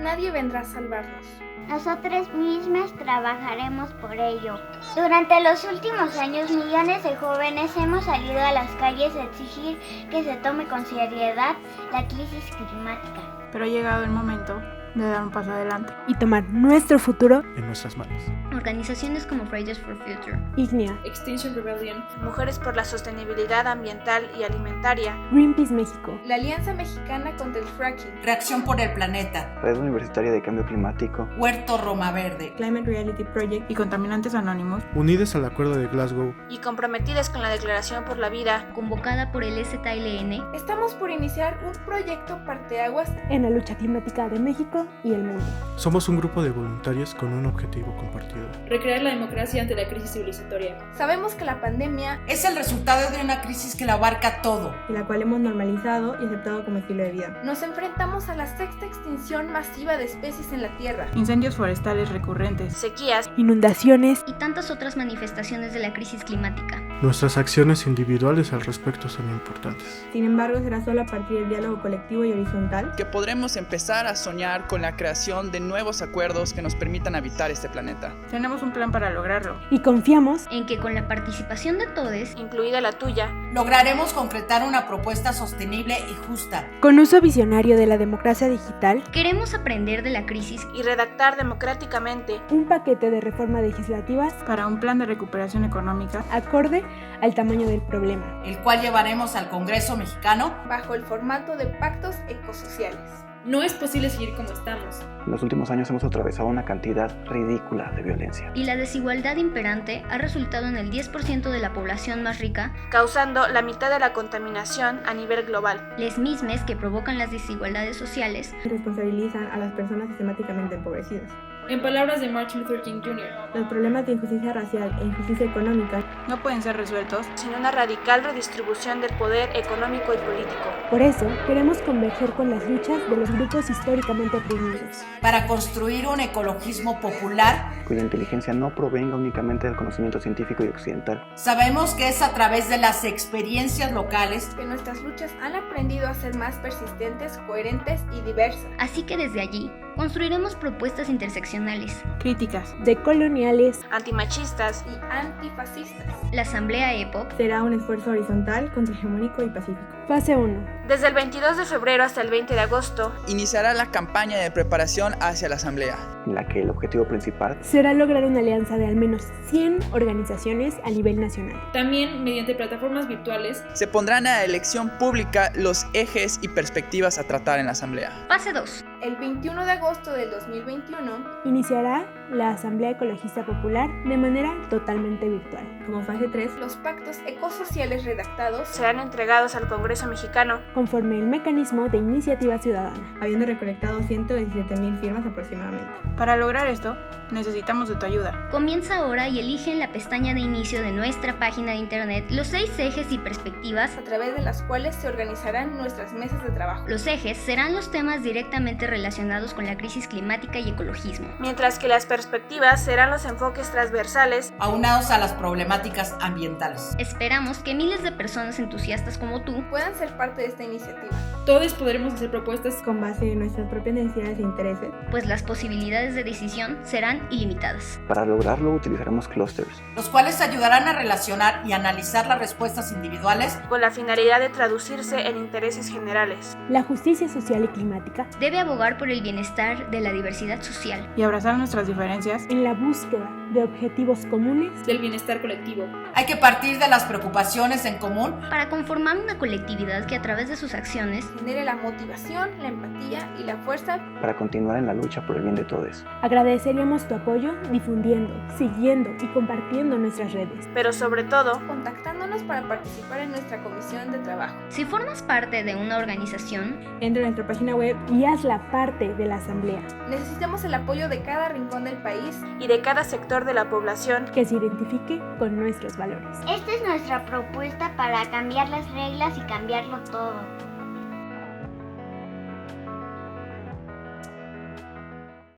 nadie vendrá a salvarnos. Nosotros mismos trabajaremos por ello. Durante los últimos años, millones de jóvenes hemos salido a las calles a exigir que se tome con seriedad la crisis climática. Pero ha llegado el momento de dar un paso adelante y tomar nuestro futuro en nuestras manos. Organizaciones como Fridays for Future, IGNIA, Extinction Rebellion, Mujeres por la Sostenibilidad Ambiental y Alimentaria, Greenpeace México, la Alianza Mexicana contra el Fracking, Reacción por el Planeta, Red Universitaria de Cambio Climático, Huerto Roma Verde, Climate Reality Project y Contaminantes Anónimos, unidas al Acuerdo de Glasgow y comprometidas con la Declaración por la Vida, convocada por el ZLN, estamos por iniciar un proyecto parteaguas en la lucha climática de México y el mundo. Somos un grupo de voluntarios con un objetivo compartido: recrear la democracia ante la crisis civilizatoria. Sabemos que la pandemia es el resultado de una crisis que lo abarca todo, y la cual hemos normalizado y aceptado como estilo de vida. Nos enfrentamos a la sexta extinción masiva de especies en la Tierra, incendios forestales recurrentes, sequías, inundaciones y tantas otras manifestaciones de la crisis climática. Nuestras acciones individuales al respecto son importantes. Sin embargo, será solo a partir del diálogo colectivo y horizontal que podremos empezar a soñar con la creación de nuevos acuerdos que nos permitan habitar este planeta. Tenemos un plan para lograrlo y confiamos en que con la participación de todos, incluida la tuya, lograremos concretar una propuesta sostenible y justa. Con uso visionario de la democracia digital, queremos aprender de la crisis y redactar democráticamente un paquete de reformas legislativas para un plan de recuperación económica acorde al tamaño del problema, el cual llevaremos al Congreso mexicano bajo el formato de pactos ecosociales. No es posible seguir como estamos. En los últimos años hemos atravesado una cantidad ridícula de violencia. Y la desigualdad imperante ha resultado en el 10% de la población más rica, causando la mitad de la contaminación a nivel global. Les mismes que provocan las desigualdades sociales y responsabilizan a las personas sistemáticamente empobrecidas. En palabras de Martin Luther King Jr., los problemas de injusticia racial e injusticia económica no pueden ser resueltos sin una radical redistribución del poder económico y político. Por eso, queremos converger con las luchas de los grupos históricamente oprimidos, para construir un ecologismo popular cuya inteligencia no provenga únicamente del conocimiento científico y occidental. Sabemos que es a través de las experiencias locales que nuestras luchas han aprendido a ser más persistentes, coherentes y diversas. Así que desde allí, construiremos propuestas interseccionales, críticas, decoloniales, antimachistas y antifascistas. La Asamblea EPOC será un esfuerzo horizontal, contrahegemónico y pacífico. Fase 1. Desde el 22 de febrero hasta el 20 de agosto, iniciará la campaña de preparación hacia la Asamblea, en la que el objetivo principal será lograr una alianza de al menos 100 organizaciones a nivel nacional. También, mediante plataformas virtuales, se pondrán a elección pública los ejes y perspectivas a tratar en la Asamblea. Fase 2. El 21 de agosto del 2021 iniciará la Asamblea Ecologista Popular de manera totalmente virtual. Como fase 3, los pactos ecosociales redactados serán entregados al Congreso mexicano conforme el mecanismo de iniciativa ciudadana, habiendo recolectado 127,000 firmas aproximadamente. Para lograr esto, necesitamos de tu ayuda. Comienza ahora y elige en la pestaña de inicio de nuestra página de internet los 6 ejes y perspectivas a través de las cuales se organizarán nuestras mesas de trabajo. Los ejes serán los temas directamente relacionados con la crisis climática y ecologismo, mientras que las perspectivas serán los enfoques transversales aunados a las problemáticas ambientales. Esperamos que miles de personas entusiastas como tú puedan ser parte de esta iniciativa. Todos podremos hacer propuestas con base en nuestras propias necesidades e intereses, pues las posibilidades de decisión serán ilimitadas. Para lograrlo utilizaremos clusters, los cuales ayudarán a relacionar y analizar las respuestas individuales con la finalidad de traducirse en intereses generales. La justicia social y climática debe abogar por el bienestar de la diversidad social y abrazar nuestras diferencias en la búsqueda de objetivos comunes del bienestar colectivo. Hay que partir de las preocupaciones en común para conformar una colectividad que a través de sus acciones genere la motivación, la empatía y la fuerza para continuar en la lucha por el bien de todos. Agradeceríamos tu apoyo difundiendo, siguiendo y compartiendo nuestras redes, pero sobre todo contactándonos para participar en nuestra comisión de trabajo. Si formas parte de una organización, entra a nuestra página web y hazla parte de la asamblea. Necesitamos el apoyo de cada rincón del país y de cada sector de la población que se identifique con nuestros valores. Esta es nuestra propuesta para cambiar las reglas y cambiarlo todo.